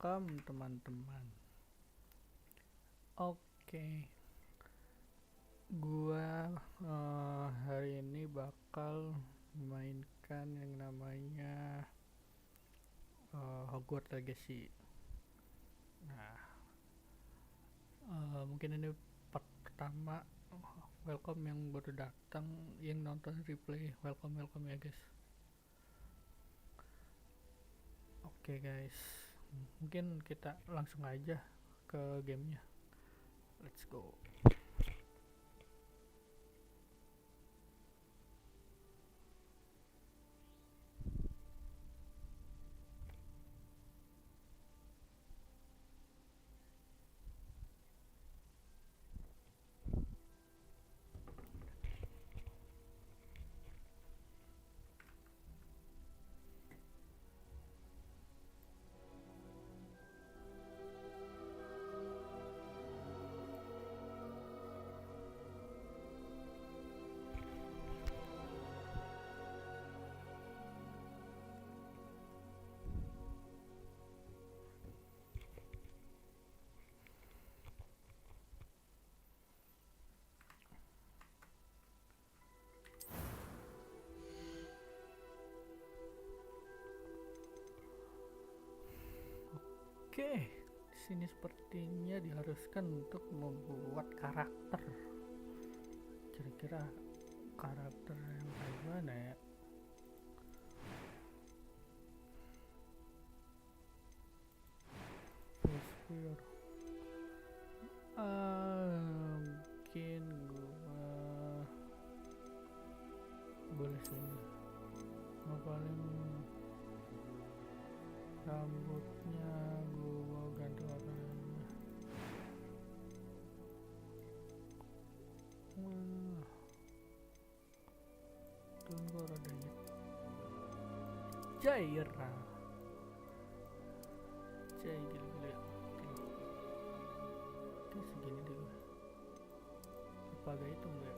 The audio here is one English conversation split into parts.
Welcome teman-teman. Oke, gua hari ini bakal memainkan yang namanya Hogwarts Legacy. Nah, mungkin ini part pertama. Welcome yang baru datang, yang nonton replay. Welcome ya guys. Oke guys, mungkin kita langsung aja ke gamenya. Let's go. Oke, di sini sepertinya diharuskan untuk membuat karakter. Kira-kira karakter yang kayak gimana ya? Mungkin gua boleh sini. Paling rambutnya gua ganti warnanya. Tunggu rodanya. Jaira. Jai gila. Oke, segini deh gua. Pakai itu enggak?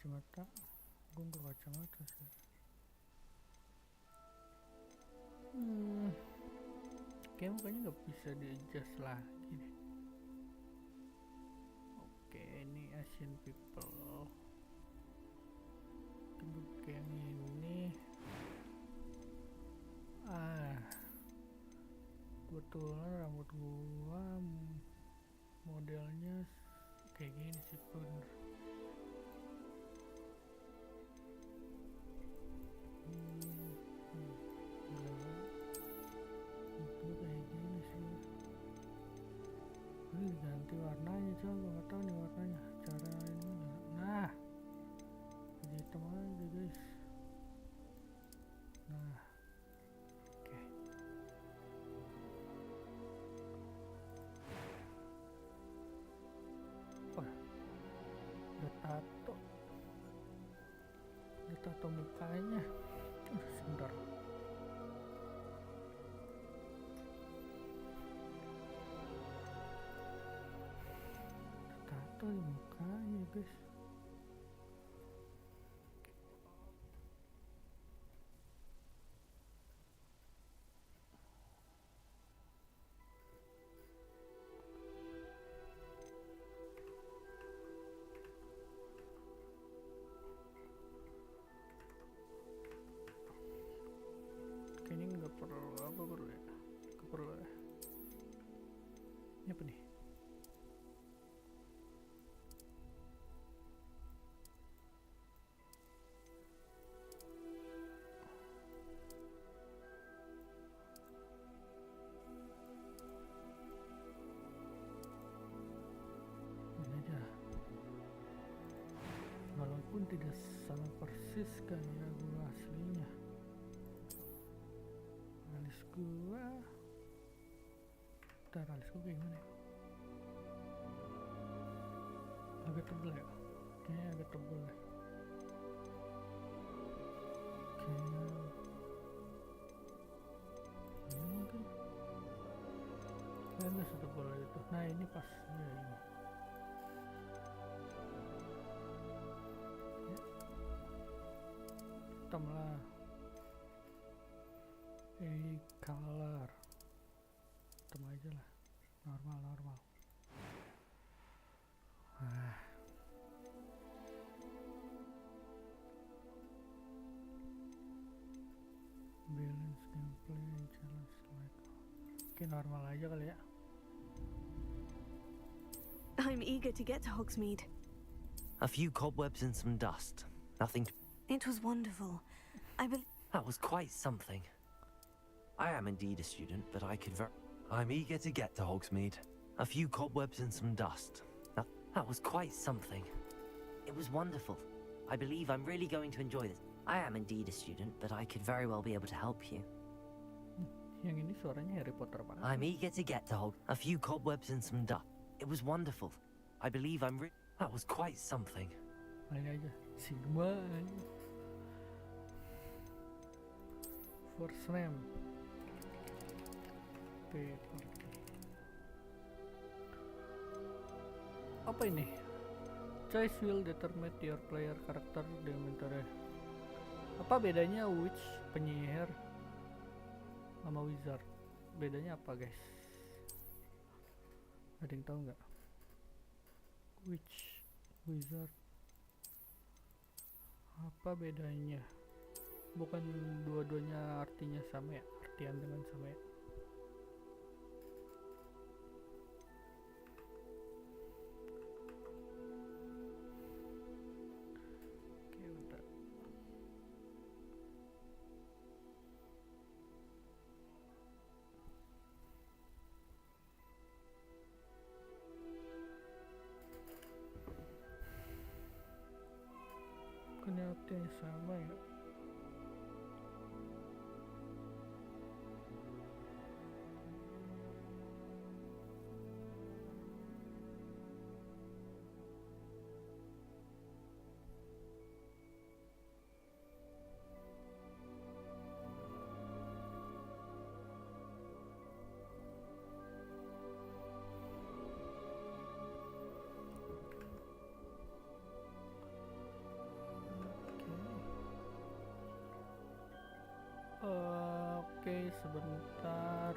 Kacamata, gue nggak kacamata sih. Kayak mukanya nggak bisa di adjust lagi deh. Oke, ini Asian people. Coba yang ini. Kebetulan rambut gua modelnya kayak gini sih bener. Itu kayak gini sih. Ini ganti warnanya coba, nggak tahu nih warnanya. Cara ini nggak. Nah, jadi hitam aja guys. Nah, oke. Wah, ada tato mukanya. Sebentar. Tato di mukanya guys. Kayaknya nggak perlu ya? Nggak perlu ya? Ini apa nih? Ini aja. Walaupun tidak sama persis kayak gua aslinya. Alis gua alis gua kayak gimana ya? Agak tebel ya? Kayaknya agak tebel ya. Oke. Ini mungkin Ini sudah boleh itu. Nah ini pas ya ini. Ya. Hitam lah. Ini color. Hitam aja lah. Normal. Ah. Balance gameplay challenge like. Oke, normal aja kali ya. I'm eager to get to Hogsmeade. A few cobwebs and some dust. Nothing to... It was wonderful. That was quite something. I am indeed a student, but I could I'm eager to get to Hogsmeade. A few cobwebs and some dust. That was quite something. It was wonderful. I believe I'm really going to enjoy this. I am indeed a student, but I could very well be able to help you. Yang ini suaranya Harry Potter banget. I'm eager to get to a few cobwebs and some dust. It was wonderful. I believe that was quite something. Ayo aja. Sigma. First name. Paper. Apa ini? Choice will determine your player character di inventory. Apa bedanya witch, penyihir, sama wizard? Bedanya apa guys? Ada yang tahu nggak? Witch, wizard, apa bedanya? Bukan dua-duanya artinya sama ya? Artian dengan sama ya? Oke, udah. Artinya sama ya. Oke, sebentar.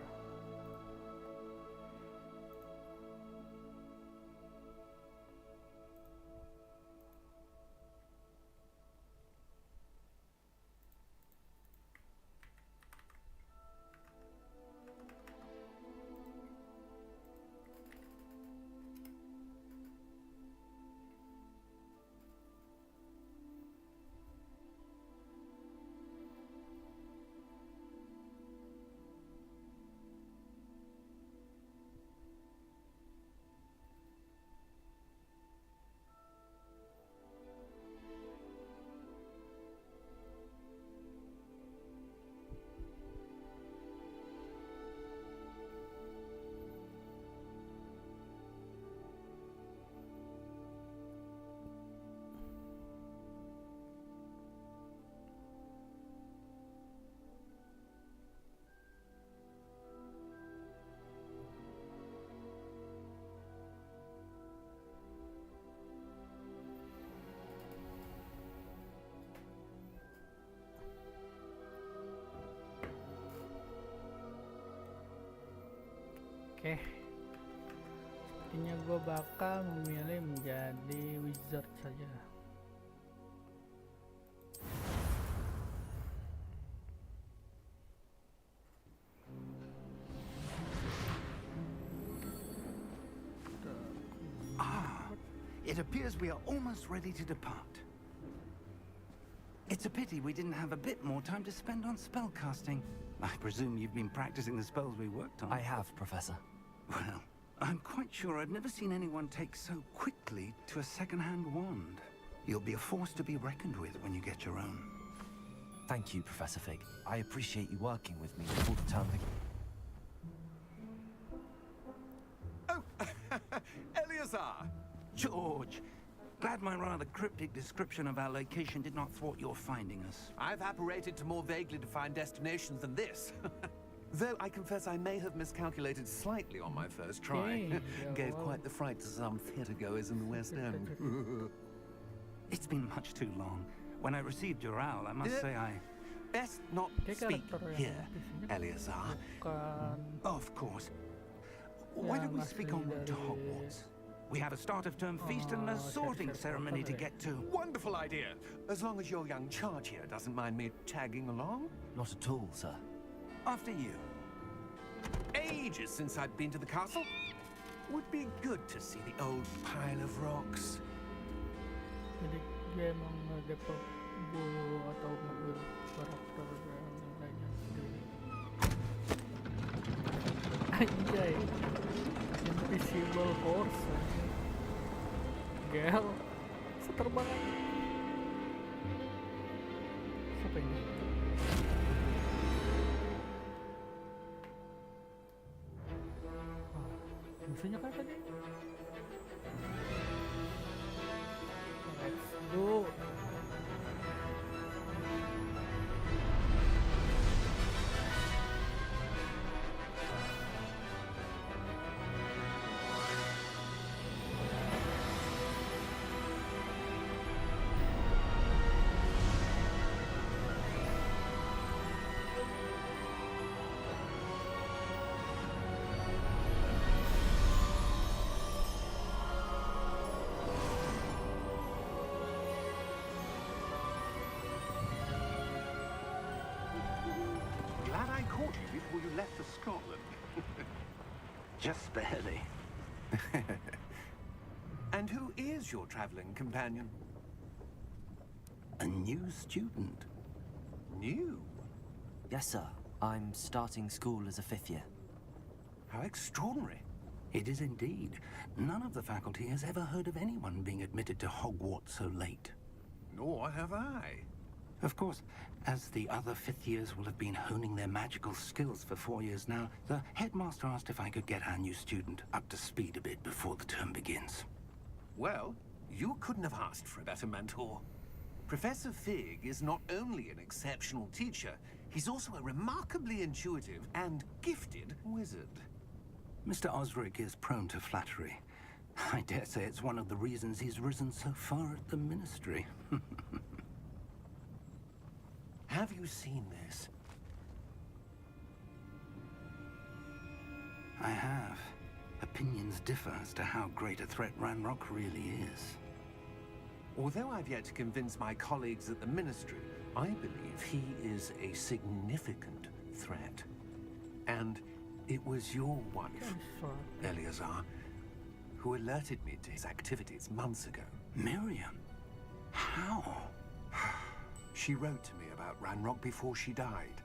Oke, sepertinya gue bakal memilih menjadi wizard saja. It appears we are almost ready to depart. It's a pity we didn't have a bit more time to spend on spellcasting. I presume you've been practicing the spells we worked on. I have, Professor. Well, I'm quite sure I've never seen anyone take so quickly to a second-hand wand. You'll be a force to be reckoned with when you get your own. Thank you, Professor Fig. I appreciate you working with me all the time. Oh, Eleazar! George! Glad my rather cryptic description of our location did not thwart your finding us. I've apparated to more vaguely defined destinations than this. Though I confess I may have miscalculated slightly on my first try. Okay, yeah, Gave well. quite the fright to some theatregoers in the West End. It's been much too long. When I received your owl, I must say I... Best not Kayak speak karakter yang here, di sini Eleazar. bukan Of course. Why don't we speak en route to Hogwarts? We have a start-of-term feast and a sorting ceremony to get to. Wonderful idea. As long as your young charge here doesn't mind me tagging along. Not at all, sir. After you. Ages since I've been to the castle. Would be good to see the old pile of rocks. jadi dia emang nge-develop atau nge-build karakter yang lainnya sendiri. Anjay, invisible horse anjing. Gel seterbangan. Siapa ini? Musuhnya kan tadi? Let's go. Glad I caught you before you left for Scotland. Just barely. And who is your traveling companion? A new student. New? Yes, sir. I'm starting school as a 5th year. How extraordinary. It is indeed. None of the faculty has ever heard of anyone being admitted to Hogwarts so late. Nor have I. Of course, as the other fifth years will have been honing their magical skills for 4 years now, the headmaster asked if I could get our new student up to speed a bit before the term begins. Well, you couldn't have asked for a better mentor. Professor Fig is not only an exceptional teacher, he's also a remarkably intuitive and gifted wizard. Mr. Osric is prone to flattery. I dare say it's one of the reasons he's risen so far at the ministry. Have you seen this? I have. Opinions differ as to how great a threat Ranrock really is. Although I've yet to convince my colleagues at the ministry, I believe he is a significant threat. And it was your wife, Eleazar, who alerted me to his activities months ago. Miriam? How? She wrote to me about Ranrock before she died,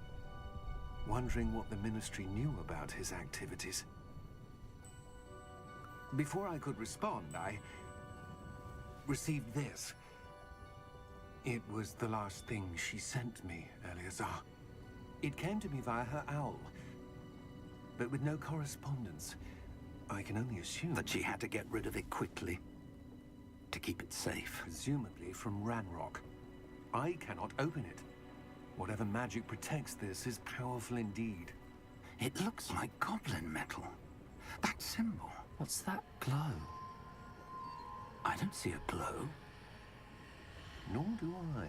wondering what the ministry knew about his activities. Before I could respond, I received this. It was the last thing she sent me, Eleazar. It came to me via her owl, but with no correspondence. I can only assume That she had to get rid of it quickly. To keep it safe. presumably from Ranrock. I cannot open it. Whatever magic protects this is powerful indeed. It looks like goblin metal. That symbol. What's that glow? I don't see a glow. Nor do I.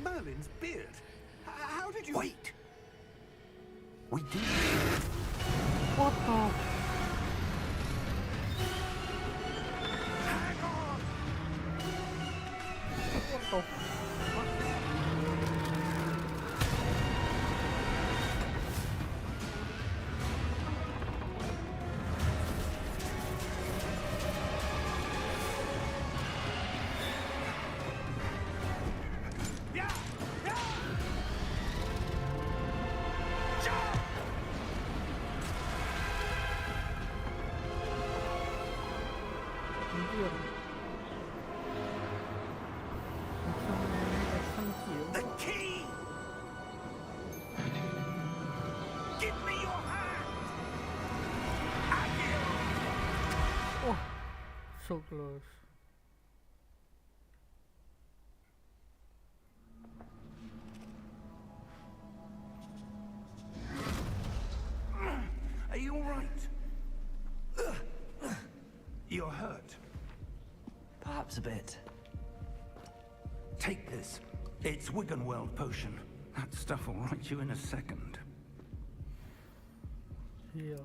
Merlin's beard. How did you... Wait! We did. What the? What the? Anjir. Langsung so close. Are you all right? You're hurt. Perhaps a bit. Take this. It's Wiggenweld potion. That stuff will right you in a second. Heal.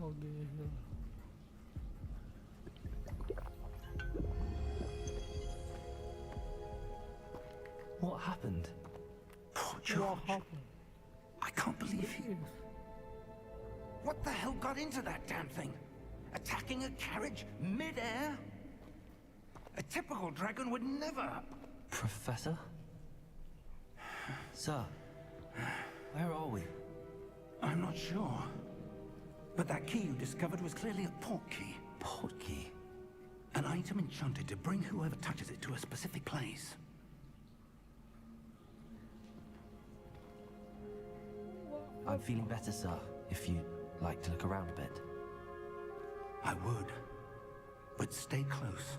Okay, heal. What happened? Poor What George. happened? I can't believe he... Yes. What the hell got into that damn thing? Attacking a carriage mid-air? A typical dragon would never... Professor? Sir, where are we? I'm not sure. But that key you discovered was clearly a port key. Port key? An item enchanted to bring whoever touches it to a specific place. I'm feeling better, sir, if you'd like to look around a bit. I would. But stay close.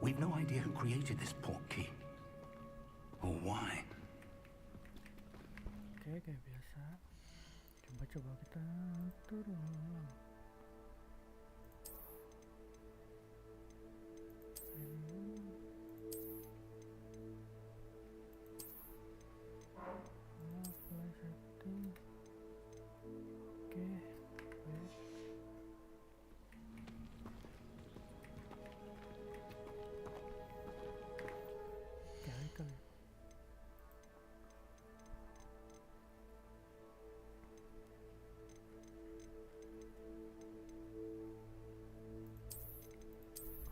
We've no idea who created this port key. Or why. Oke, kayak biasa. Coba kita turun. Mulai setting. Oke, baik. Cari kali.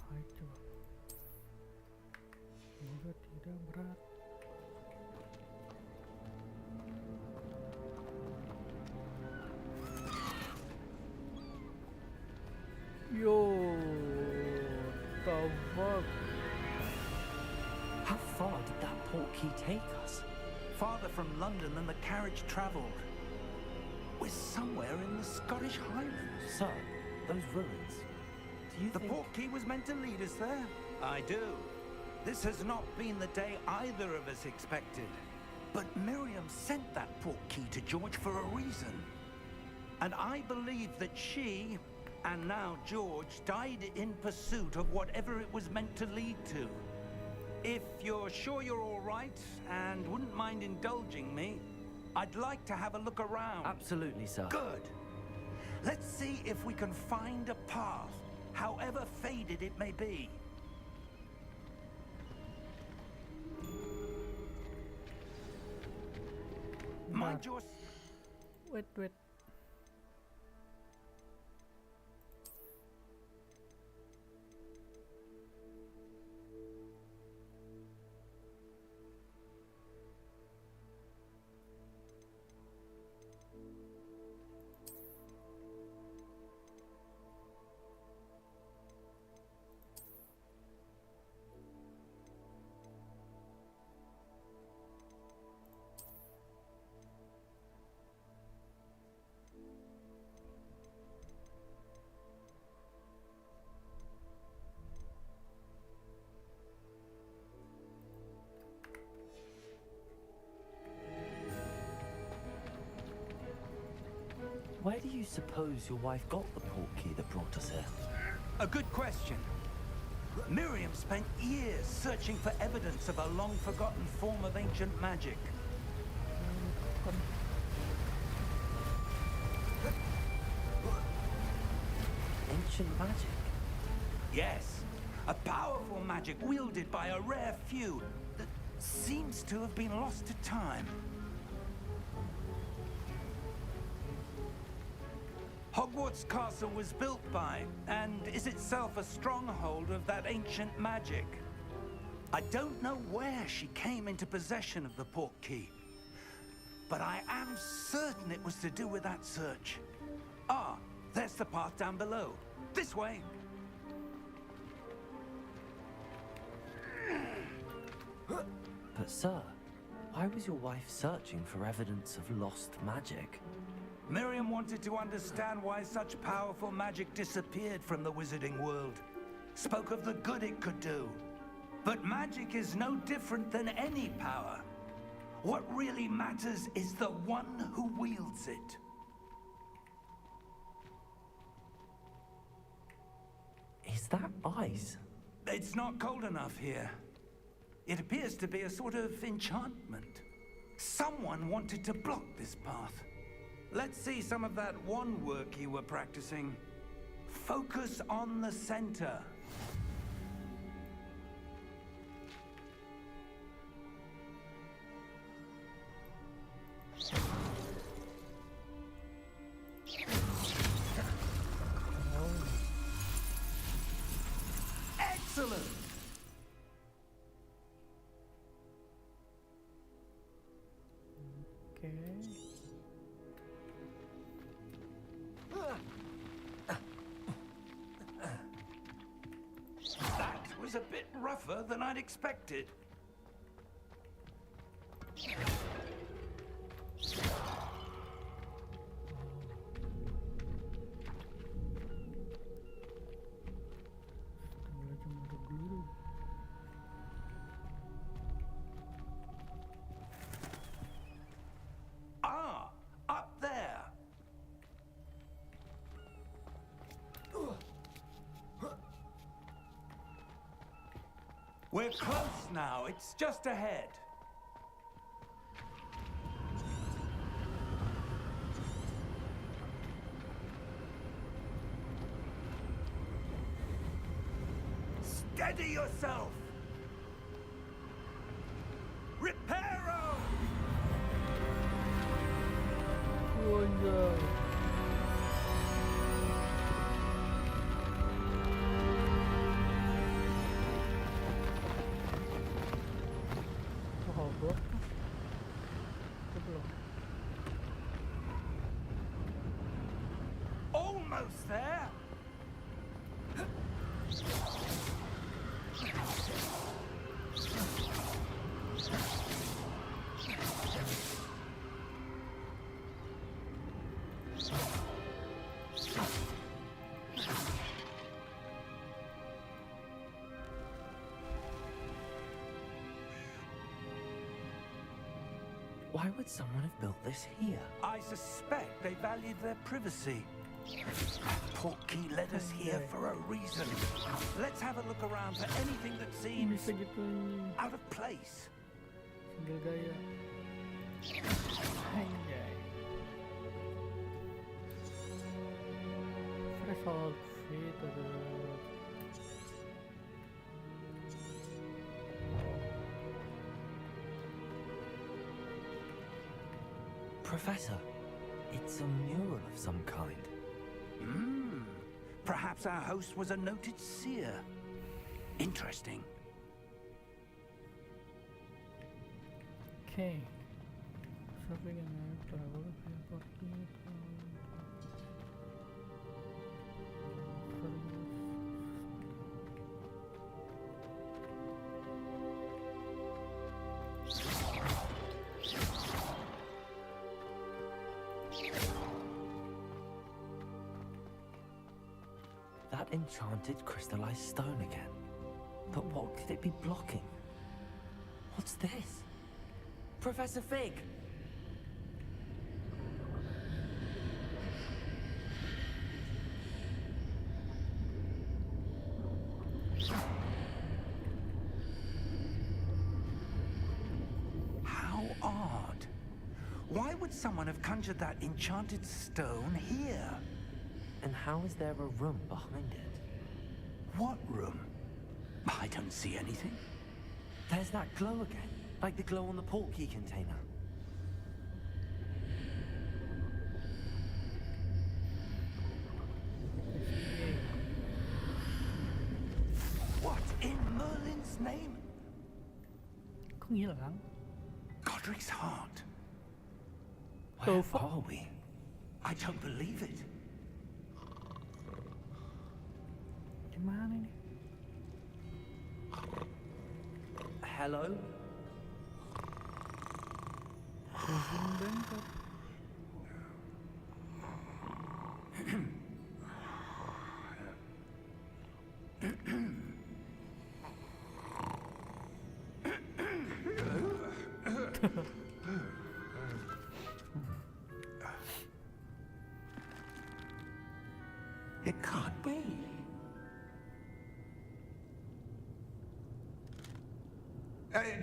Hai, coba. Semoga tidak berat. Yo, the fuck? How far did that port key take us? Farther from London than the carriage travelled. We're somewhere in the Scottish Highlands. Sir, those ruins. Do you The think... port key was meant to lead us there? I do. This has not been the day either of us expected. But Miriam sent that port key to George for a reason. And I believe that she, and now George, died in pursuit of whatever it was meant to lead to. If you're sure you're all right, and wouldn't mind indulging me, I'd like to have a look around. Absolutely, sir. Good. Let's see if we can find a path, however faded it may be. Mind your... Wait. Where do you suppose your wife got the port key that brought us here? A good question. Miriam spent years searching for evidence of a long-forgotten form of ancient magic. Ancient magic? Yes, a powerful magic wielded by a rare few that seems to have been lost to time. Hogwarts Castle was built by, and is itself a stronghold of that ancient magic. I don't know where she came into possession of the port key, but I am certain it was to do with that search. Ah, there's the path down below. This way. But sir, why was your wife searching for evidence of lost magic? Miriam wanted to understand why such powerful magic disappeared from the wizarding world. Spoke of the good it could do. But magic is no different than any power. What really matters is the one who wields it. Is that ice? It's not cold enough here. It appears to be a sort of enchantment. Someone wanted to block this path. Let's see some of that wand work you were practicing. Focus on the center. Excellent! Oke. That was a bit rougher than I'd expected. Ah, up there. We're close now. It's just ahead. Steady yourself. Reparo! Oh no. Oh, Hogwarts. Itu belum. Almost there. Why would someone have built this here? I suspect they valued their privacy. Portkey led us here for a reason. Let's have a look around for anything that seems Bisa gitu ini. out of place. Single gaya. Anjay. Fresh outfit ada. Professor, it's a mural of some kind. Perhaps our host was a noted seer. Interesting. Okay. Shopping and travel Portkey. That enchanted crystallized stone again. But what could it be blocking? What's this? Professor Fig! How odd. Why would someone have conjured that enchanted stone here? And how is there a room behind it? What room? I don't see anything. There's that glow again, like the glow on the portkey container. What in Merlin's name? Kok ngilang? Godric's heart. Where fuck. are we? I don't believe it. Gimana ini? Hello? It can't be.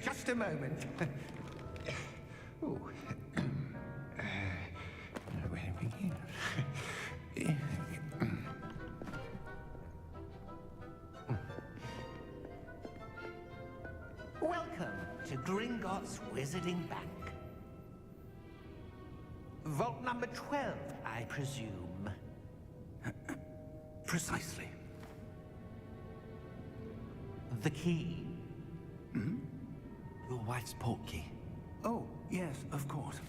Just a moment. Oh. Where do we begin? Welcome to Gringotts Wizarding Bank. Vault number 12, I presume. Precisely. The key. Your wife's portkey. Oh, yes, of course.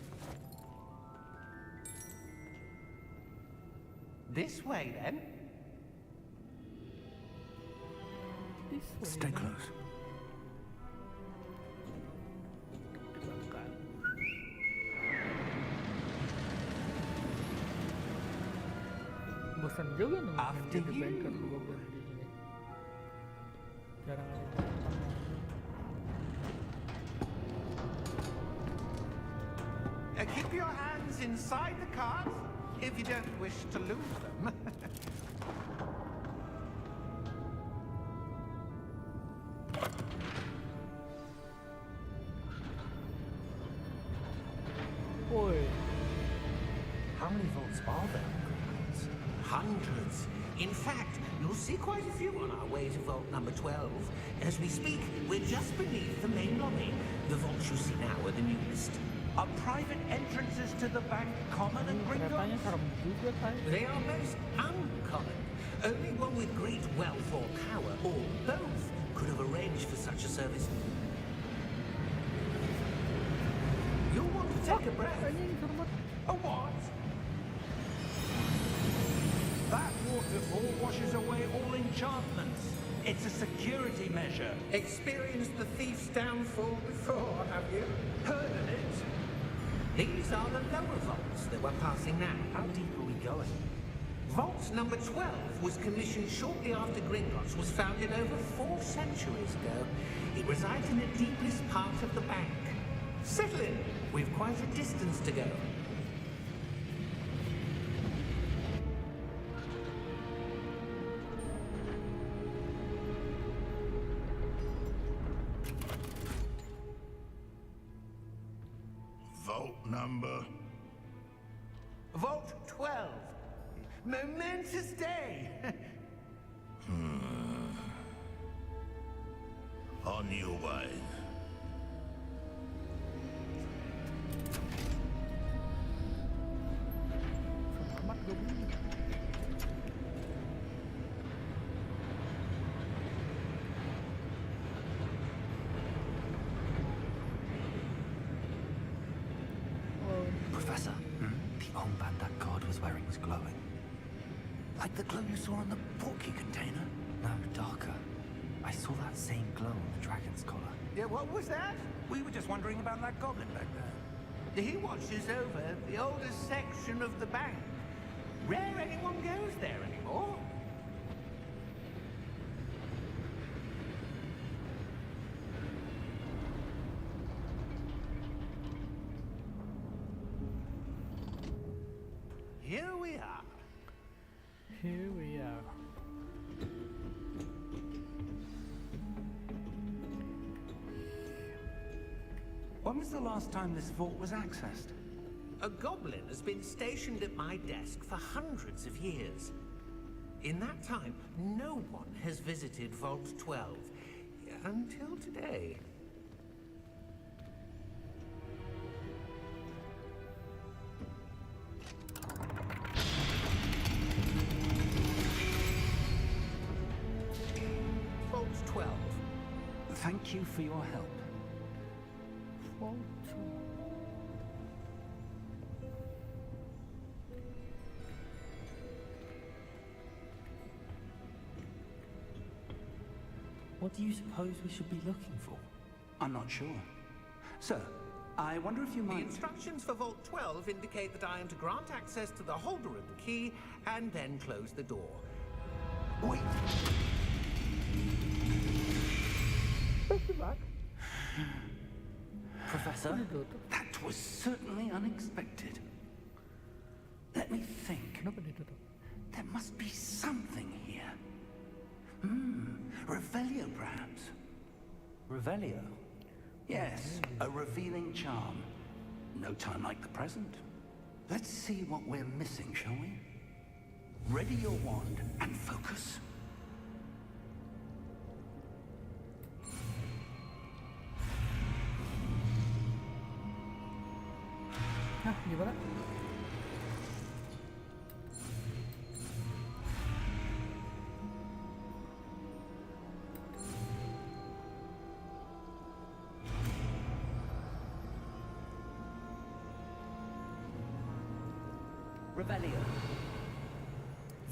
This way, then. This way. Stay close. Belakang. Bosan juga nih After jadi you. banker gua berhenti gini. Jarang ada yang Keep your hands inside the cards if you don't wish to lose them. Woi, How many vaults are there in Gringotts? Hundreds. In fact, you'll see quite a few on our way to vault number 12. As we speak, we're just beneath the main lobby. The vaults you see now are the newest. Are private entrances to the bank common in keretanya Gringotts? serem juga kan? They are most uncommon. Only one with great wealth or power, or both, could have arranged for such a service. You'll want to take a breath. Anjing serem banget. A what? That waterfall washes away all enchantments. It's a security measure. Experienced the thief's downfall before, have you? Heard of it? These are the lower vaults that we're passing now. How deep are we going? Vault number 12 was commissioned shortly after Gringotts was founded over 4 centuries ago. It resides in the deepest part of the bank. Settle in. We've quite a distance to go. Vault number. Vault 12. Momentous day. On your way. Selamat gue bunyi. Oh, Professor, the armband that guard was wearing was glowing. Like the glow you saw on the portkey container? No, darker. I saw that same glow on the dragon's collar. Yeah, what was that? We were just wondering about that goblin back there. He watches over the oldest section of the bank. Rare anyone goes there anymore. Here we are. here we are. When was the last time this vault was accessed? A goblin has been stationed at my desk for hundreds of years. In that time, no one has visited Vault 12 until today. Vault 12. Thank you for your help. Vault. What do you suppose we should be looking for? I'm not sure. Sir, I wonder if you The might... instructions for Vault 12 indicate that I am to grant access to the holder of the key and then close the door. Wait! Back to back. Professor, Professor. Ditutup. That was certainly unexpected. Let me think. Kenapa ditutup? There must be something here. Revelio, perhaps. Revelio. Yes, a revealing charm. No time like the present. Let's see what we're missing, shall we? Ready your wand and focus. Hah, gimana? Revelio.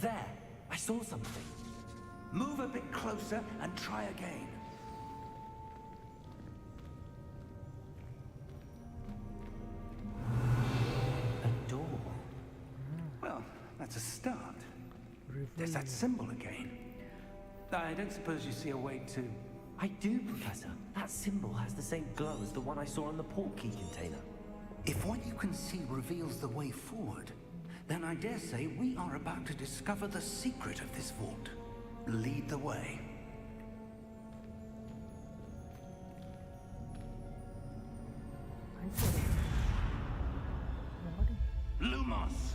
There, I saw something. Move a bit closer and try again. A door. Well, that's a start. There's Reveal. that symbol again. I don't suppose you see a way to... I do, Professor. That symbol has the same glow as the one I saw on the portkey container. If what you can see reveals the way forward, then I dare say we are about to discover the secret of this vault. Lead the way. Hancur. Apa nih? Lumos!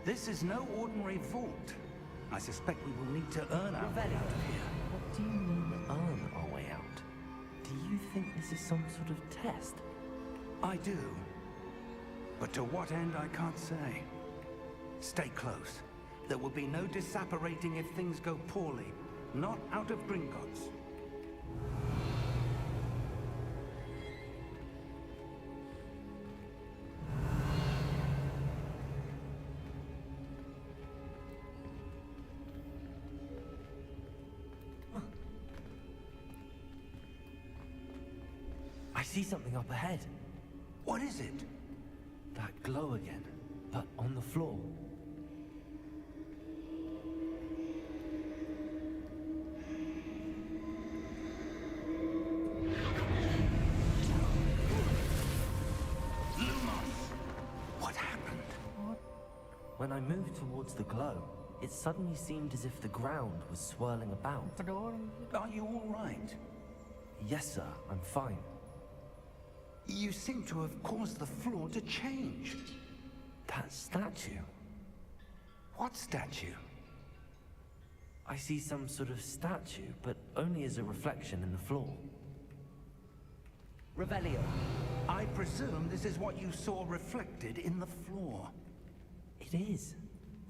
This is no ordinary vault. I suspect we will need to earn our way out of here. What do you mean, earn our way out? Do you think this is some sort of test? I do. But to what end, I can't say. Stay close. There will be no disapparating if things go poorly. Not out of Gringotts. I see something up ahead. What is it? That glow again, but on the floor. What happened? When I moved towards the glow, it suddenly seemed as if the ground was swirling about. Ada orang gitu. Are you all right? Yes, sir, I'm fine. You seem to have caused the floor to change. That statue. What statue? I see some sort of statue, but only as a reflection in the floor. Revelio. I presume this is what you saw reflected in the floor. It is.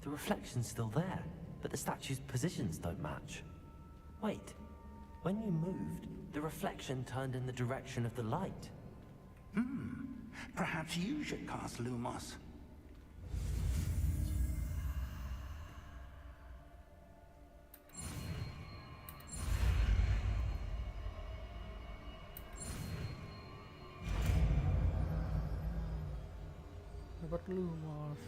The reflection's still there, but the statue's positions don't match. Wait. When you moved, the reflection turned in the direction of the light. Perhaps you should cast Lumos. Dapat Lumos.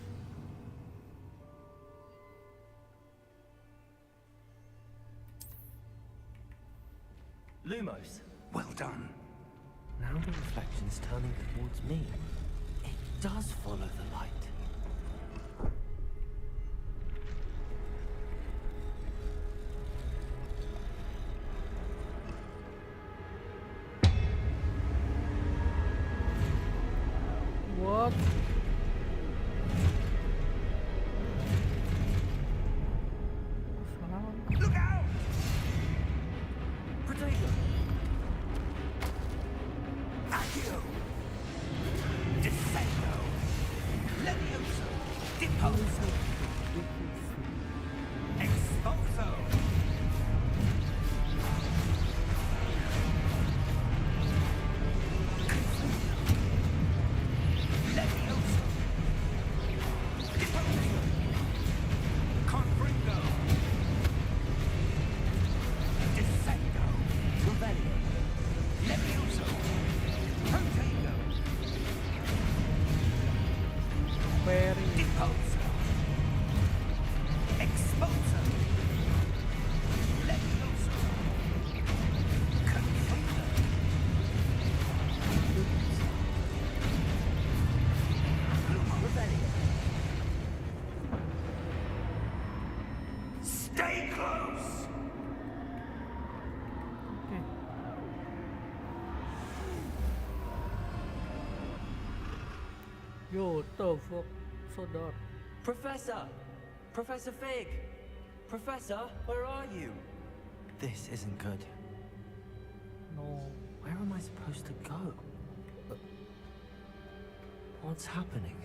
Lumos. Well done. Now the reflection's turning towards me. It does follow the light. What? Salah. Look out! Protego! Accio! Defendo! Levioso! Deposo! Expulso! Levioso! Yo, the fuck, so dark. Professor! Professor Fig! Professor, where are you? This isn't good. No. Where am I supposed to go? What's happening?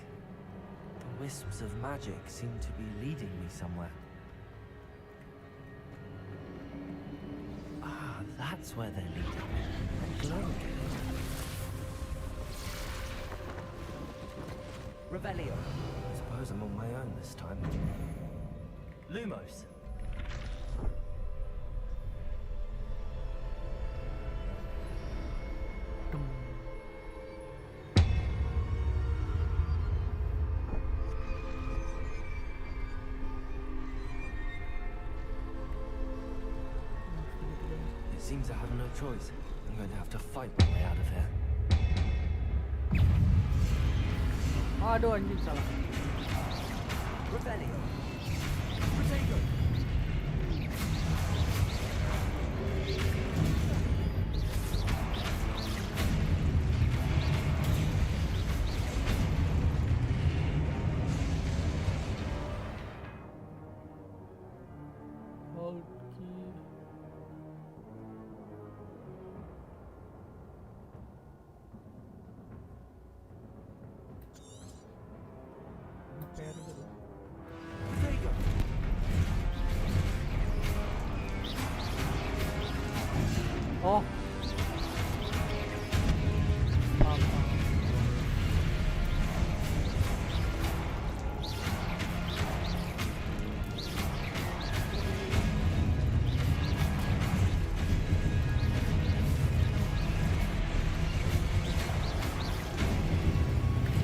The wisps of magic seem to be leading me somewhere. Ah, that's where they're leading me. A glow again. Revelio. I suppose I'm on my own this time. Lumos. It seems I have no choice. I'm going to have to fight my way out of here. Aduh anjing salah. Revelio. Protego. Hold key. Repair dulu. Protego. Oh. Paham, paham.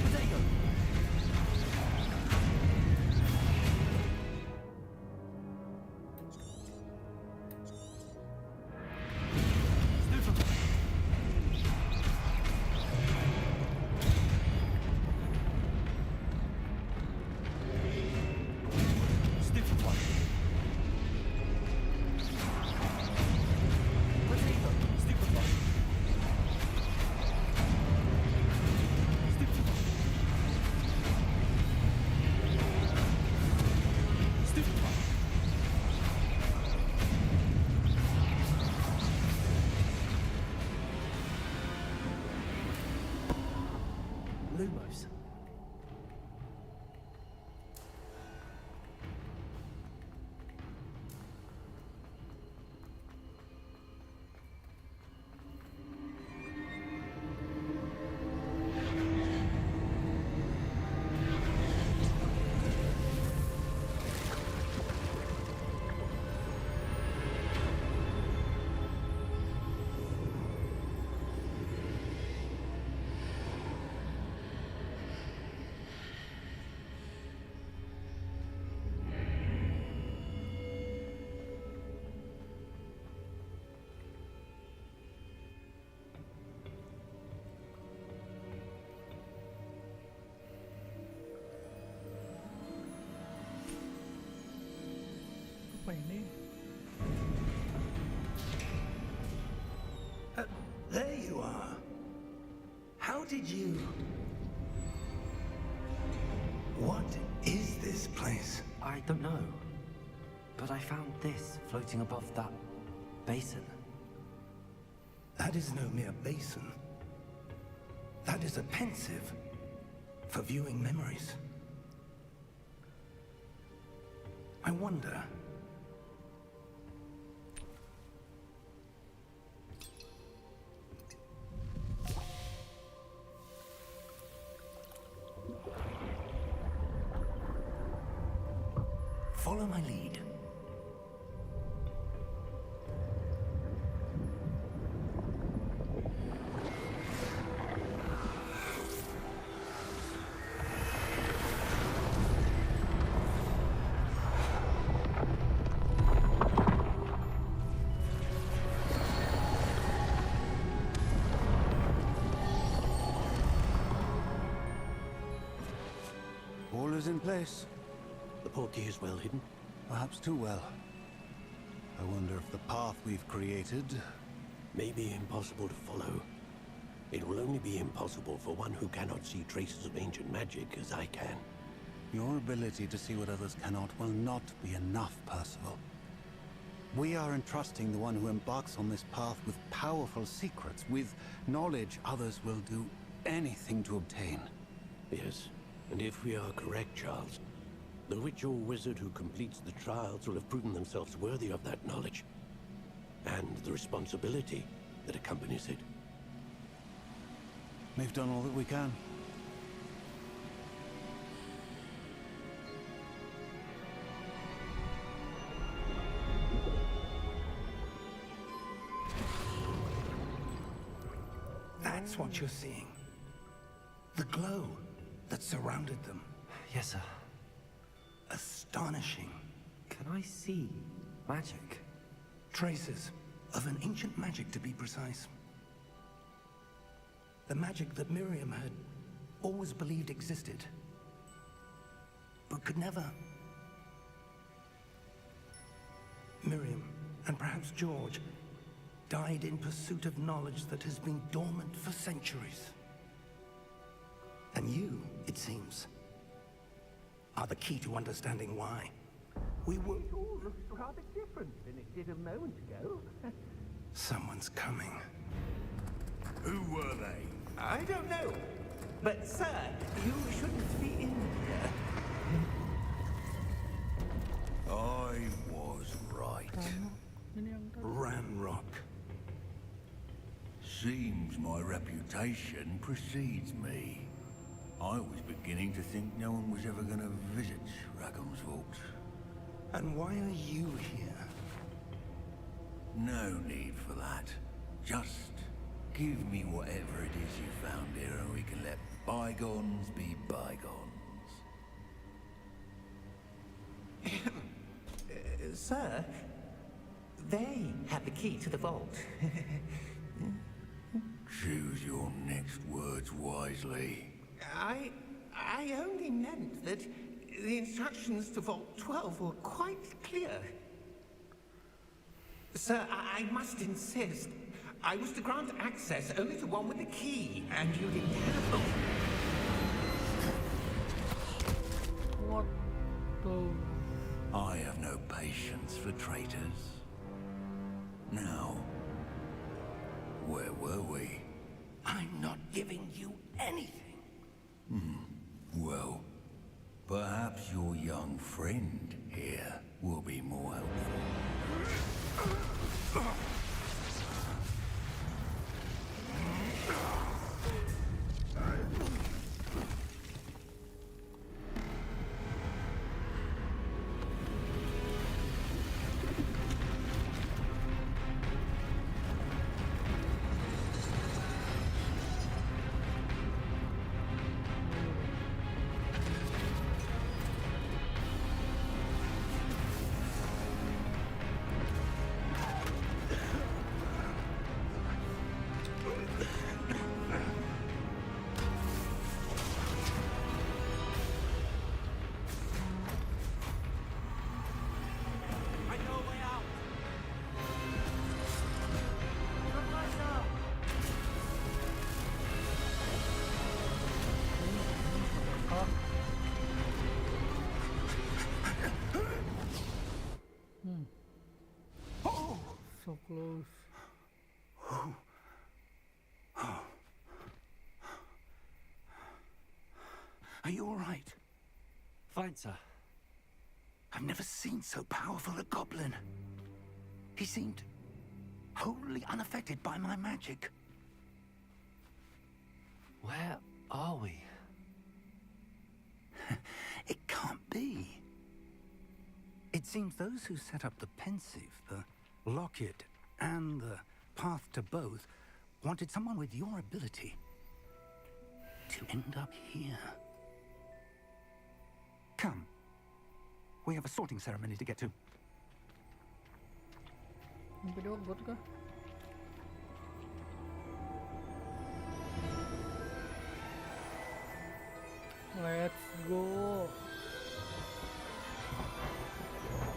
Protego. Stupefy. Stupefy. Protego. Stupefy. Stupefy. Stupefy. Lumos. Apa ini? There you are. How did you... What is this place? I don't know. But I found this floating above that basin. That is no mere basin. That is a pensive for viewing memories. I wonder... Follow my lead. All is in place. The portkey is well hidden. Perhaps too well. I wonder if the path we've created... May be impossible to follow. It will only be impossible for one who cannot see traces of ancient magic as I can. Your ability to see what others cannot will not be enough, Percival. We are entrusting the one who embarks on this path with powerful secrets, with knowledge others will do anything to obtain. Yes, and if we are correct, Charles, the witch or wizard who completes the trials will have proven themselves worthy of that knowledge, and the responsibility that accompanies it. We've done all that we can. That's what you're seeing. The glow that surrounded them. Yes, sir. Astonishing. Can I see magic? Traces of an ancient magic, to be precise. The magic that Miriam had always believed existed, but could never. Miriam, and perhaps George, died in pursuit of knowledge that has been dormant for centuries. And you, it seems, are the key to understanding why. We were... It all looks rather different than it did a moment ago. Someone's coming. Who were they? I don't know. But, sir, you shouldn't be in here. I was right. Ini yang tadi. Ramrock. Seems my reputation precedes me. I was beginning to think no one was ever going to visit Rackham's vault. And why are you here? No need for that. Just give me whatever it is you found here and we can let bygones be bygones. Sir, they have the key to the vault. Choose your next words wisely. I only meant that the instructions to Vault 12 were quite clear. Sir, I must insist. I was to grant access only to one with the key, and you didn't have... What the... I have no patience for traitors. Now, where were we? I'm not giving you anything. Well, perhaps your young friend here will be more helpful. So close. Are you all right? Fine, sir. I've never seen so powerful a goblin. He seemed wholly unaffected by my magic. Where are we? It can't be. It seems those who set up the pensive, the locket, and the path to both wanted someone with your ability to end up here. Come. We have a sorting ceremony to get to. Sampai di Hogwarts kah? Let's go.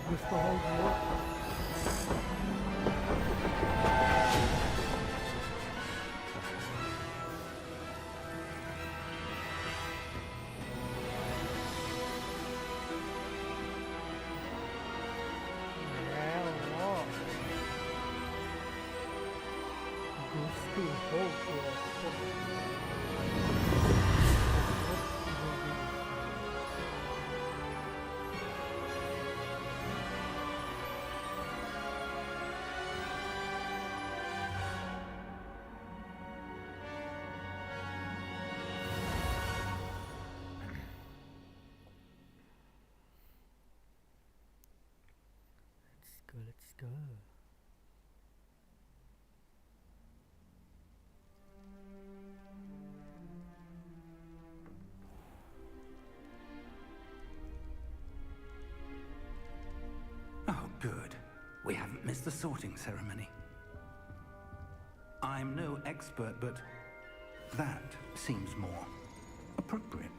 Gusto Hogwarts. goes to Hogwarts. Let's go. Oh, good. We haven't missed the sorting ceremony. I'm no expert, but that seems more appropriate.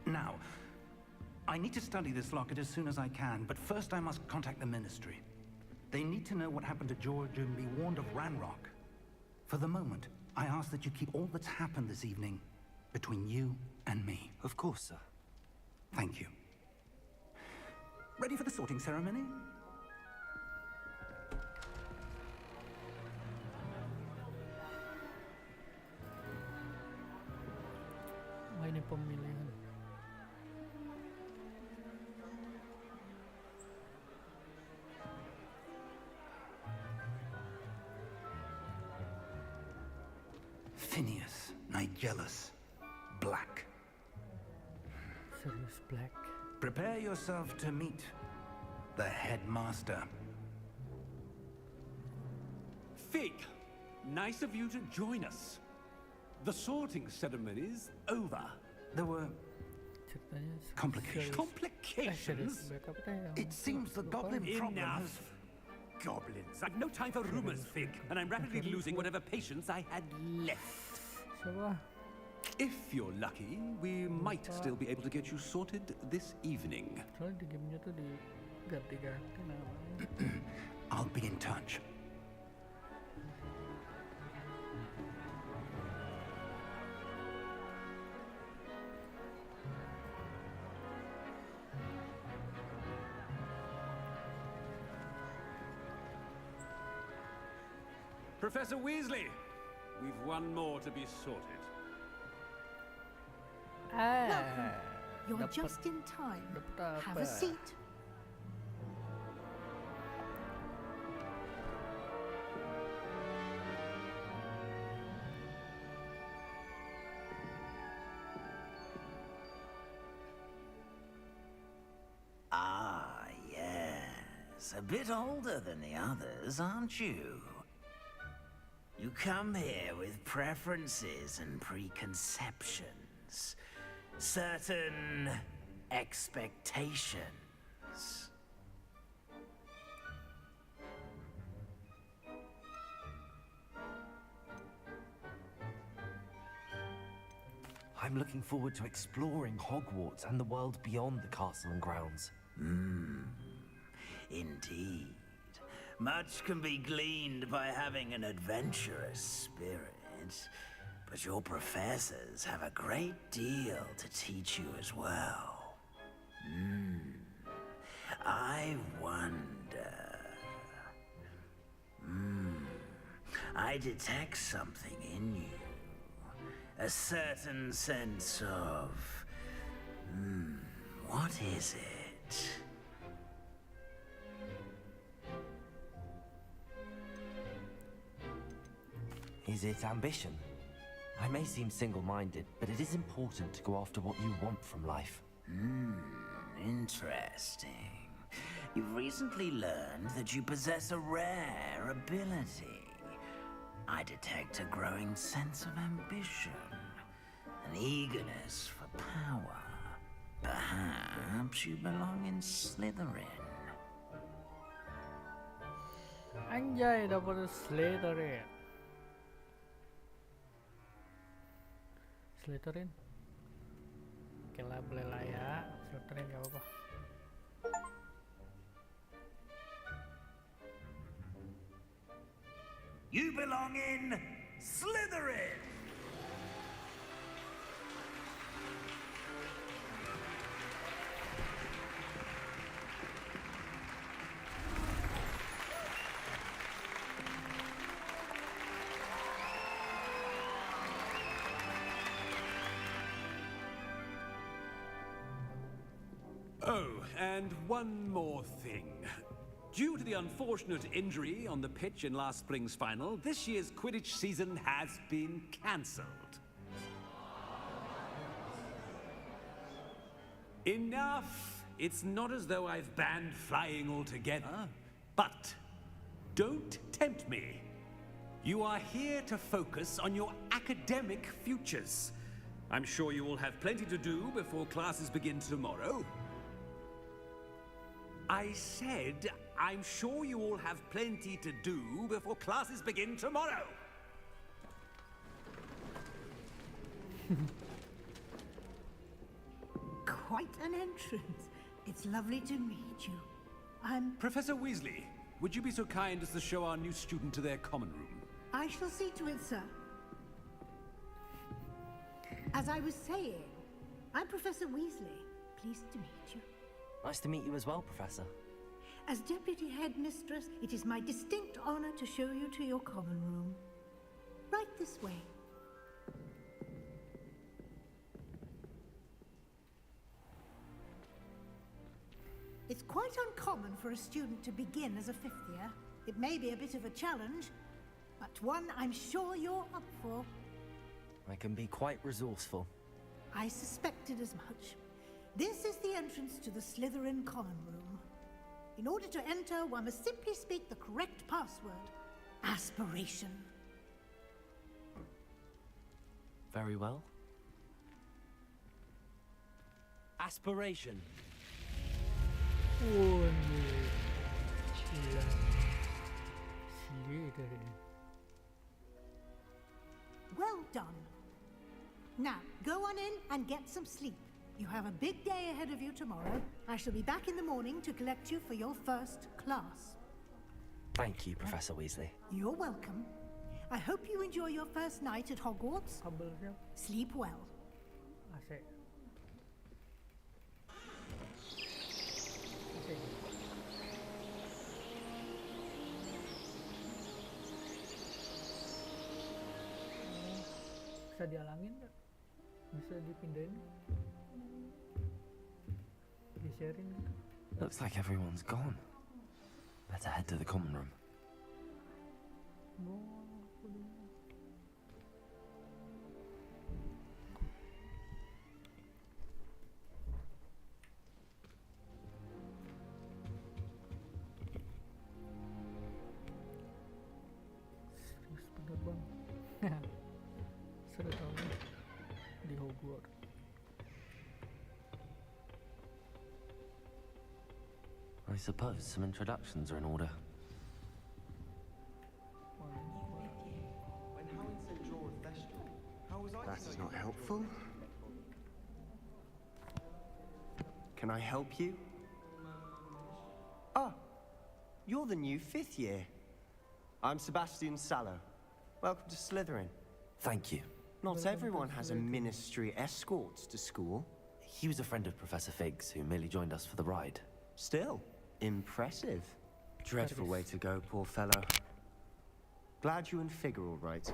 Now, I need to study this locket as soon as I can, but first I must contact the Ministry. They need to know what happened to George and be warned of Ranrock. For the moment, I ask that you keep all that's happened this evening between you and me. Of course, sir. Thank you. Ready for the sorting ceremony? Ini pemilihan. Phineas, Nigellus, Black. Sirius Black. Prepare yourself to meet the headmaster. Fig, nice of you to join us. The sorting ceremony's over. There were Ceritanya complications. Complications? It seems the goblin problem has... Enough. Goblins. I've no time for rumors, Fig, and I'm rapidly losing whatever patience I had left. Siapa? If you're lucky, we might still be able to get you sorted this evening. Soalnya di gamenya tuh diganti-ganti namanya. I'll be in touch. Professor Weasley, we've one more to be sorted. You're Dapat- just in time. dapat Have apa? a seat. Ah, yes. A bit older than the others, aren't you? You come here with preferences and preconceptions. Certain expectations. I'm looking forward to exploring Hogwarts and the world beyond the castle and grounds. Indeed. Much can be gleaned by having an adventurous spirit, but your professors have a great deal to teach you as well. I wonder... I detect something in you. A certain sense of... what is it? Is it ambition? I may seem single-minded, but it is important to go after what you want from life. Interesting. You've recently learned that you possess a rare ability. I detect a growing sense of ambition, an eagerness for power. Perhaps you belong in Slytherin. Anjay, dapat Slytherin. Slytherin. Oke lah, boleh lah ya. Slytherin gak apa-apa. You belong in Slytherin! Oh, and one more thing. Due to the unfortunate injury on the pitch in last spring's final, this year's Quidditch season has been cancelled. Enough! It's not as though I've banned flying altogether. But don't tempt me. You are here to focus on your academic futures. I'm sure you will have plenty to do before classes begin tomorrow. I said, I'm sure you all have plenty to do before classes begin tomorrow. Quite an entrance. It's lovely to meet you. I'm... Professor Weasley, would you be so kind as to show our new student to their common room? I shall see to it, sir. As I was saying, I'm Professor Weasley. Pleased to meet you. Nice to meet you as well, Professor. As Deputy Headmistress, it is my distinct honor to show you to your common room. Right this way. It's quite uncommon for a student to begin as a fifth year. It may be a bit of a challenge, but one I'm sure you're up for. I can be quite resourceful. I suspected as much. This is the entrance to the Slytherin common room. In order to enter, one must simply speak the correct password. Aspiration. Very well. Aspiration. Oh, Slytherin. Well done. Now, go on in and get some sleep. You have a big day ahead of you tomorrow. I shall be back in the morning to collect you for your first class. Thank you, Professor Weasley. You're welcome. I hope you enjoy your first night at Hogwarts. Sleep well. Asik. Bisa dialangin nggak? Bisa dipindahin? Di-sharing gitu? Looks like everyone's gone. Better head to the common room. Serius bener bang. Seru tau nih di Hogwarts. I suppose some introductions are in order. That is not helpful. Can I help you? Ah, you're the new fifth year. I'm Sebastian Sallow. Welcome to Slytherin. Thank you. Not everyone has a ministry escort to school. He was a friend of Professor Fig's who merely joined us for the ride. Still, impressive. Dreadful way to go, poor fellow. Glad you and Fig are all right.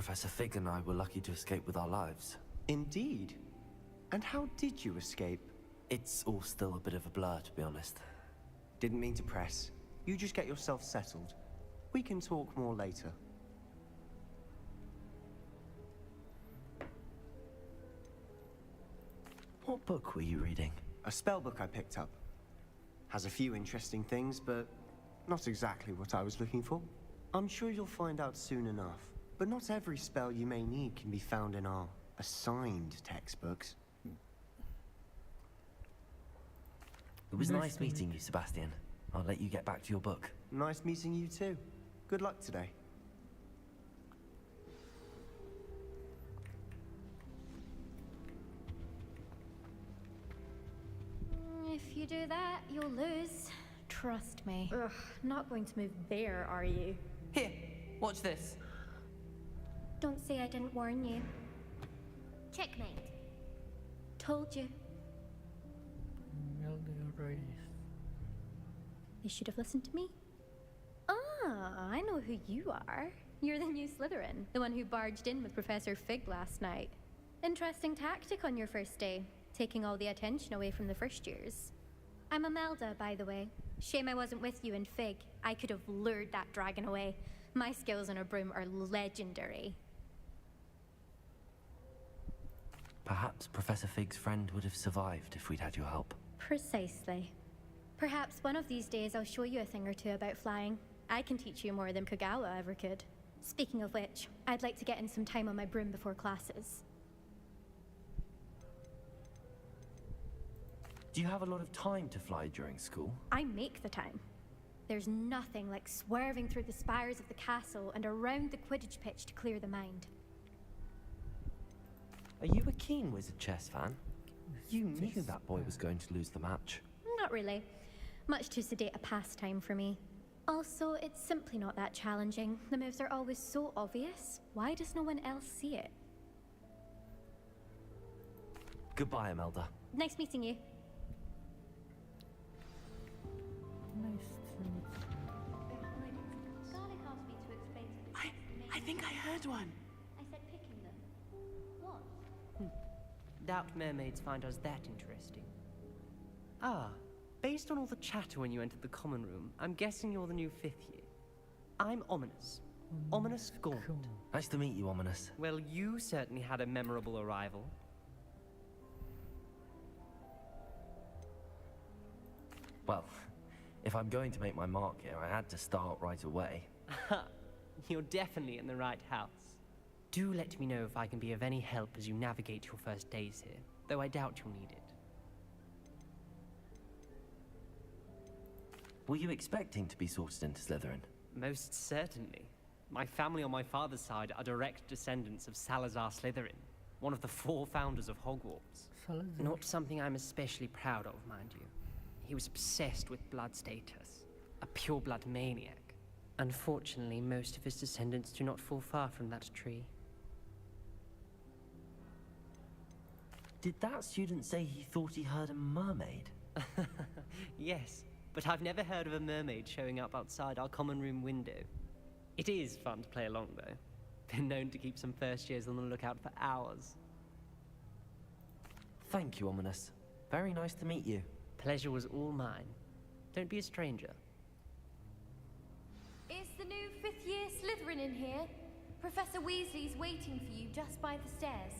Professor Fig and I were lucky to escape with our lives. Indeed. And how did you escape? It's all still a bit of a blur, to be honest. Didn't mean to press. You just get yourself settled. We can talk more later. What book were you reading? A spell book I picked up. Has a few interesting things, but not exactly what I was looking for. I'm sure you'll find out soon enough. But not every spell you may need can be found in our assigned textbooks. It was nice meeting you, Sebastian. I'll let you get back to your book. Nice meeting you too. Good luck today. If you do that, you'll lose. Trust me. Ugh, not going to move there, are you? Here, watch this. Don't say I didn't warn you. Checkmate. Told you. They should have listened to me. Ah, I know who you are. You're the new Slytherin, the one who barged in with Professor Fig last night. Interesting tactic on your first day, taking all the attention away from the first years. I'm Imelda, by the way. Shame I wasn't with you in Fig. I could have lured that dragon away. My skills on a broom are legendary. Perhaps Professor Fig's friend would have survived if we'd had your help. Precisely. Perhaps one of these days I'll show you a thing or two about flying. I can teach you more than Kagawa ever could. Speaking of which, I'd like to get in some time on my broom before classes. Do you have a lot of time to fly during school? I make the time. There's nothing like swerving through the spires of the castle and around the Quidditch pitch to clear the mind. Are you a keen wizard chess fan? You knew that boy was going to lose the match. Not really. Much too sedate a pastime for me. Also, it's simply not that challenging. The moves are always so obvious. Why does no one else see it? Goodbye, Imelda. Nice meeting you. I think I heard one. I said picking them. What? Doubt mermaids find us that interesting. Ah, based on all the chatter when you entered the common room, I'm guessing you're the new 5th year. I'm Ominous. Ominous Gaunt. Nice to meet you, Ominous. Well, you certainly had a memorable arrival. Well, if I'm going to make my mark here, I had to start right away. You're definitely in the right house. Do let me know if I can be of any help as you navigate your first days here, though I doubt you'll need it. Were you expecting to be sorted into Slytherin? Most certainly. My family on my father's side are direct descendants of Salazar Slytherin, one of the 4 founders of Hogwarts. Not something I'm especially proud of, mind you. He was obsessed with blood status, a pure-blood maniac. Unfortunately, most of his descendants do not fall far from that tree. Did that student say he thought he heard a mermaid? Yes, but I've never heard of a mermaid showing up outside our common room window. It is fun to play along, though. Been known to keep some first years on the lookout for hours. Thank you, Ominous. Very nice to meet you. Pleasure was all mine. Don't be a stranger. Is the new 5th year Slytherin in here? Professor Weasley's waiting for you just by the stairs.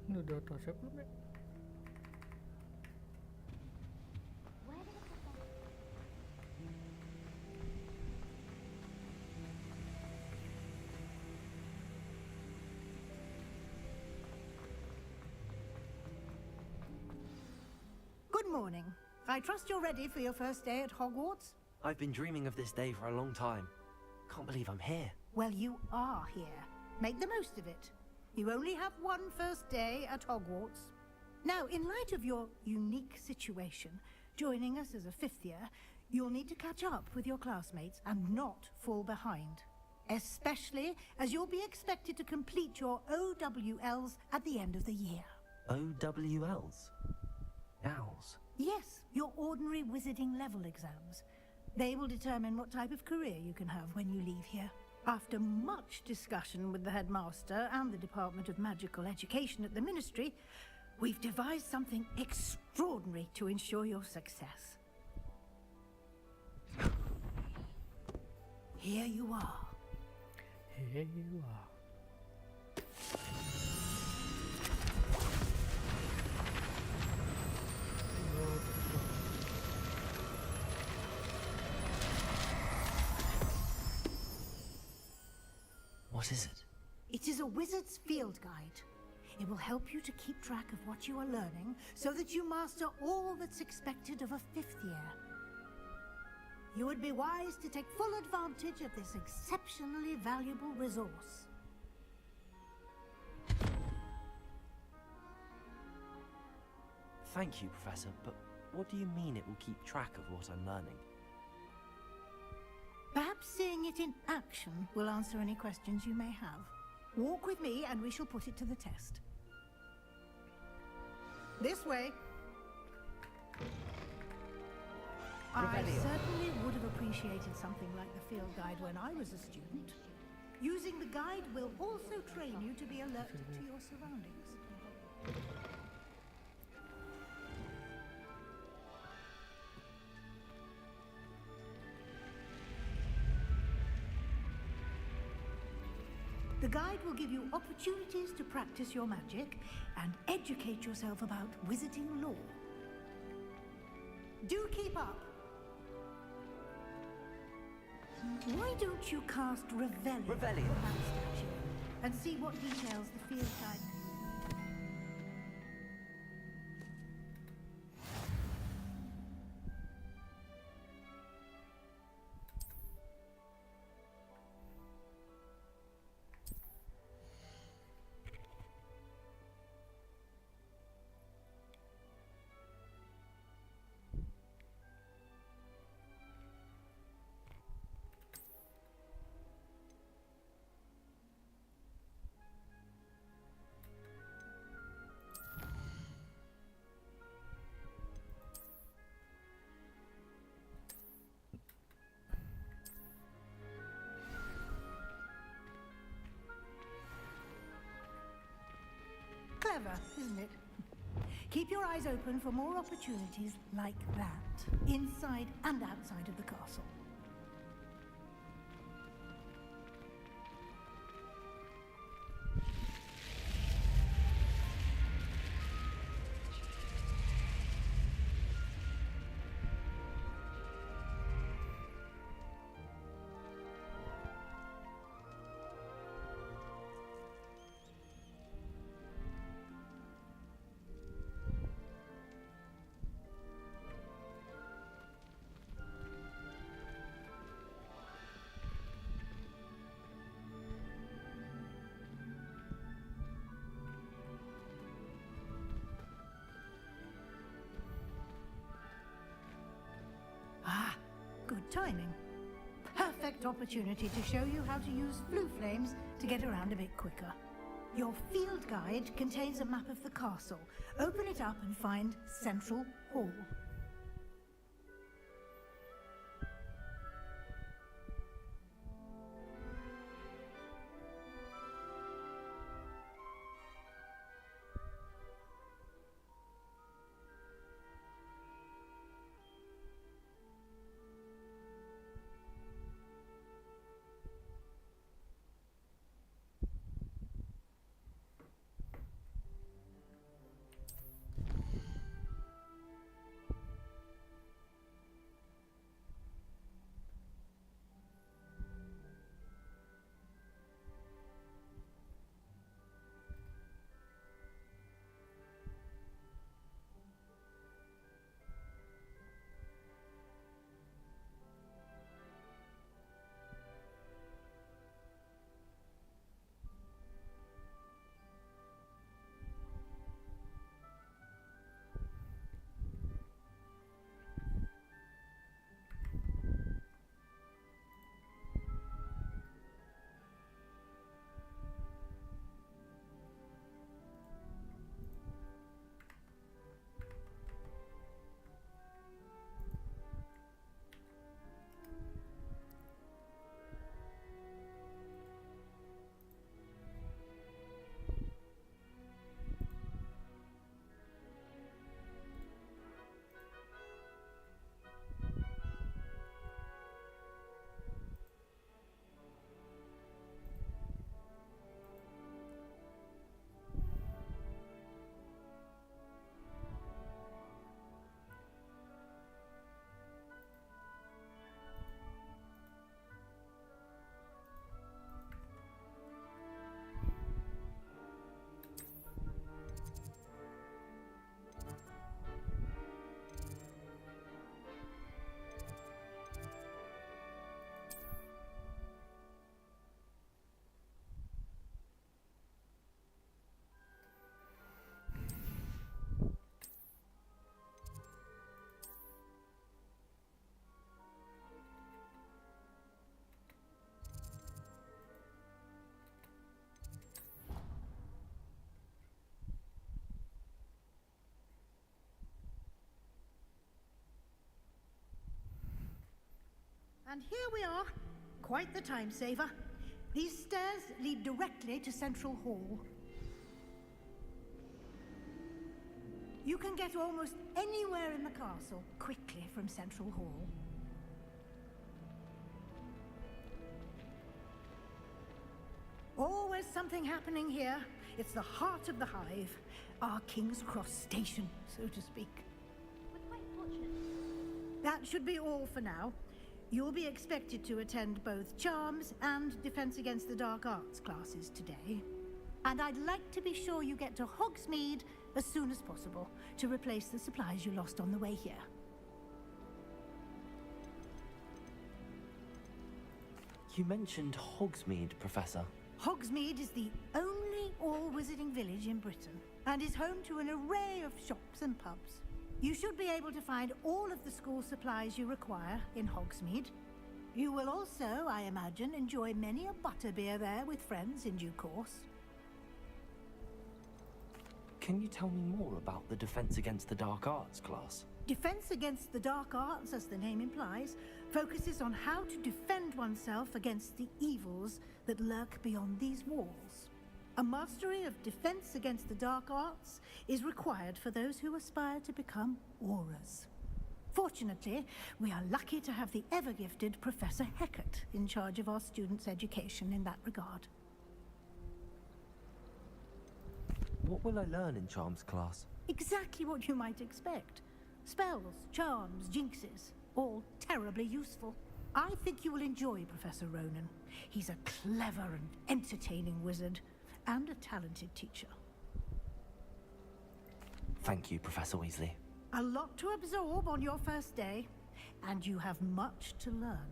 Ini udah tau siapa belum ya? Good morning. I trust you're ready for your first day at Hogwarts? I've been dreaming of this day for a long time. Can't believe I'm here. Well, you are here. Make the most of it. You only have one first day at Hogwarts. Now, in light of your unique situation, joining us as a 5th year, you'll need to catch up with your classmates and not fall behind. Especially as you'll be expected to complete your OWLs at the end of the year. OWLs? Owls? Yes, your ordinary wizarding level exams. They will determine what type of career you can have when you leave here. After much discussion with the headmaster and the Department of Magical Education at the Ministry, we've devised something extraordinary to ensure your success. Here you are. Here you are. What is it? It is a wizard's field guide. It will help you to keep track of what you are learning so that you master all that's expected of a 5th year. You would be wise to take full advantage of this exceptionally valuable resource. Thank you, Professor, but what do you mean it will keep track of what I'm learning? Perhaps seeing it in action will answer any questions you may have. Walk with me and we shall put it to the test. This way. I certainly would have appreciated something like the field guide when I was a student. Using the guide will also train you to be alert to your surroundings. The guide will give you opportunities to practice your magic and educate yourself about wizarding lore. Do keep up! Why don't you cast Revelio on that statue and see what details the field guide... Clever, isn't it? Keep your eyes open for more opportunities like that, inside and outside of the castle. Ah, good timing. Perfect opportunity to show you how to use blue flames to get around a bit quicker. Your field guide contains a map of the castle. Open it up and find Central Hall. And here we are. Quite the time saver. These stairs lead directly to Central Hall. You can get almost anywhere in the castle quickly from Central Hall. Always something happening here. It's the heart of the hive. Our King's Cross station, so to speak. We're quite fortunate. That should be all for now. You'll be expected to attend both Charms and Defense Against the Dark Arts classes today. And I'd like to be sure you get to Hogsmeade as soon as possible to replace the supplies you lost on the way here. You mentioned Hogsmeade, Professor. Hogsmeade is the only all-wizarding village in Britain and is home to an array of shops and pubs. You should be able to find all of the school supplies you require in Hogsmeade. You will also, I imagine, enjoy many a butterbeer there with friends in due course. Can you tell me more about the Defense Against the Dark Arts class? Defense Against the Dark Arts, as the name implies, focuses on how to defend oneself against the evils that lurk beyond these walls. A mastery of Defense Against the Dark Arts is required for those who aspire to become auras. Fortunately, we are lucky to have the ever-gifted Professor Hecat in charge of our students' education in that regard. What will I learn in Charms class? Exactly what you might expect. Spells, charms, jinxes, all terribly useful. I think you will enjoy Professor Ronan. He's a clever and entertaining wizard, and a talented teacher. Thank you, Professor Weasley. A lot to absorb on your first day, and you have much to learn.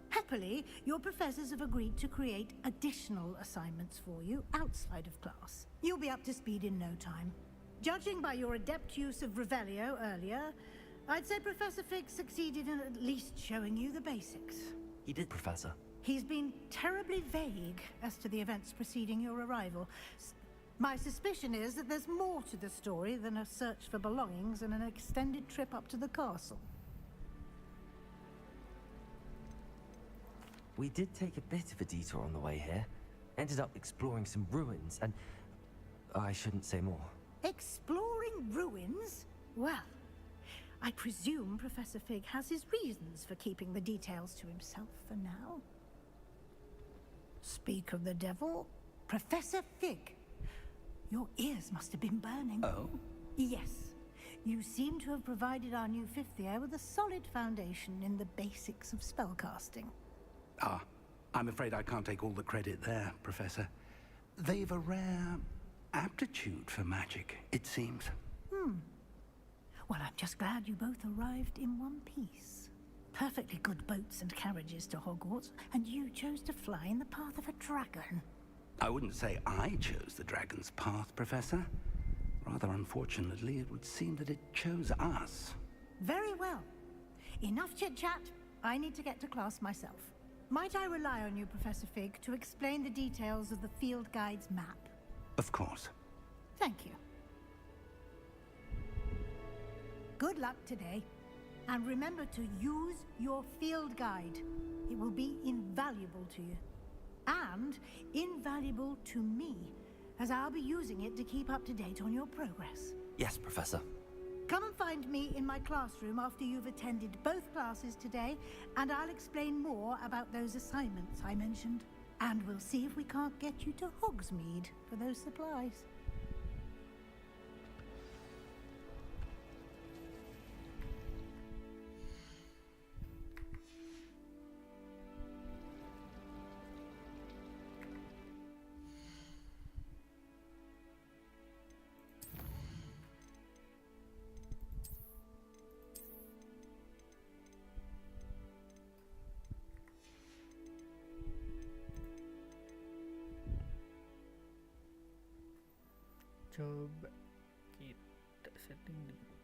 Happily, your professors have agreed to create additional assignments for you outside of class. You'll be up to speed in no time. Judging by your adept use of Revelio earlier, I'd say Professor Fig succeeded in at least showing you the basics. He did, Professor. He's been terribly vague as to the events preceding your arrival. My suspicion is that there's more to the story than a search for belongings and an extended trip up to the castle. We did take a bit of a detour on the way here. Ended up exploring some ruins and... I shouldn't say more. Exploring ruins? Well, I presume Professor Fig has his reasons for keeping the details to himself for now. Speak of the devil, Professor Fig. Your ears must have been burning. Oh? Yes. You seem to have provided our new fifth year with a solid foundation in the basics of spellcasting. Ah, I'm afraid I can't take all the credit there, Professor. They've a rare aptitude for magic, it seems. Well, I'm just glad you both arrived in one piece. Perfectly good boats and carriages to Hogwarts, and you chose to fly in the path of a dragon. I wouldn't say I chose the dragon's path, Professor. Rather unfortunately, it would seem that it chose us. Very well. Enough chit-chat. I need to get to class myself. Might I rely on you, Professor Fig, to explain the details of the field guide's map? Of course. Thank you. Good luck today. And remember to use your field guide. It will be invaluable to you. And invaluable to me, as I'll be using it to keep up to date on your progress. Yes, Professor. Come and find me in my classroom after you've attended both classes today, and I'll explain more about those assignments I mentioned. And we'll see if we can't get you to Hogsmeade for those supplies. Coba kita setting dulu.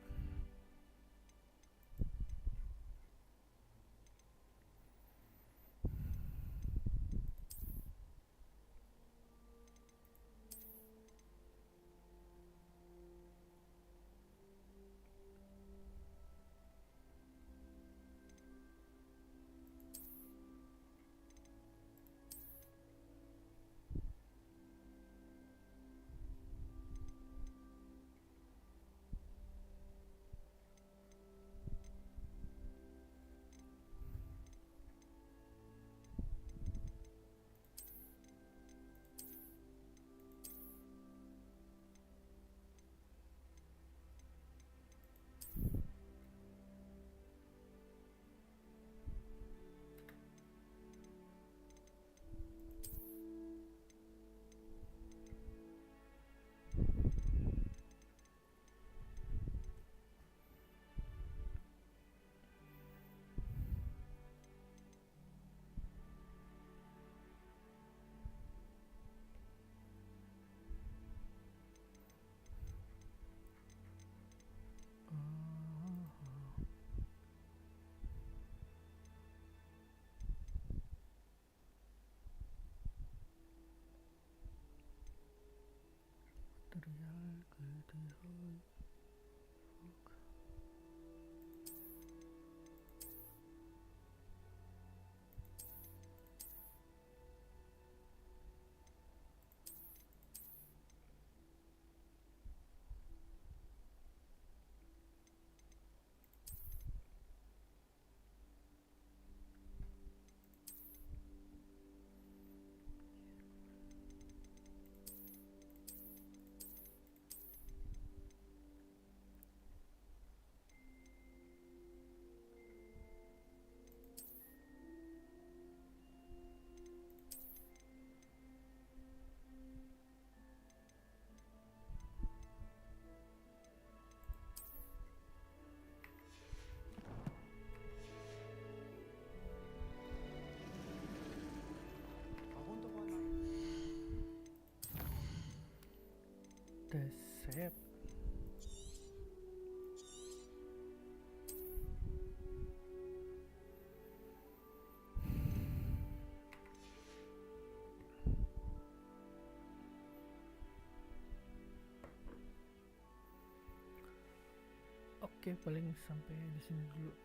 Oke, paling sampai di sini dulu.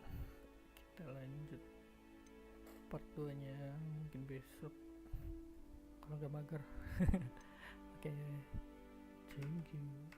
Kita lanjut part 2 nya mungkin besok kalau gak mager. Oke, thank you.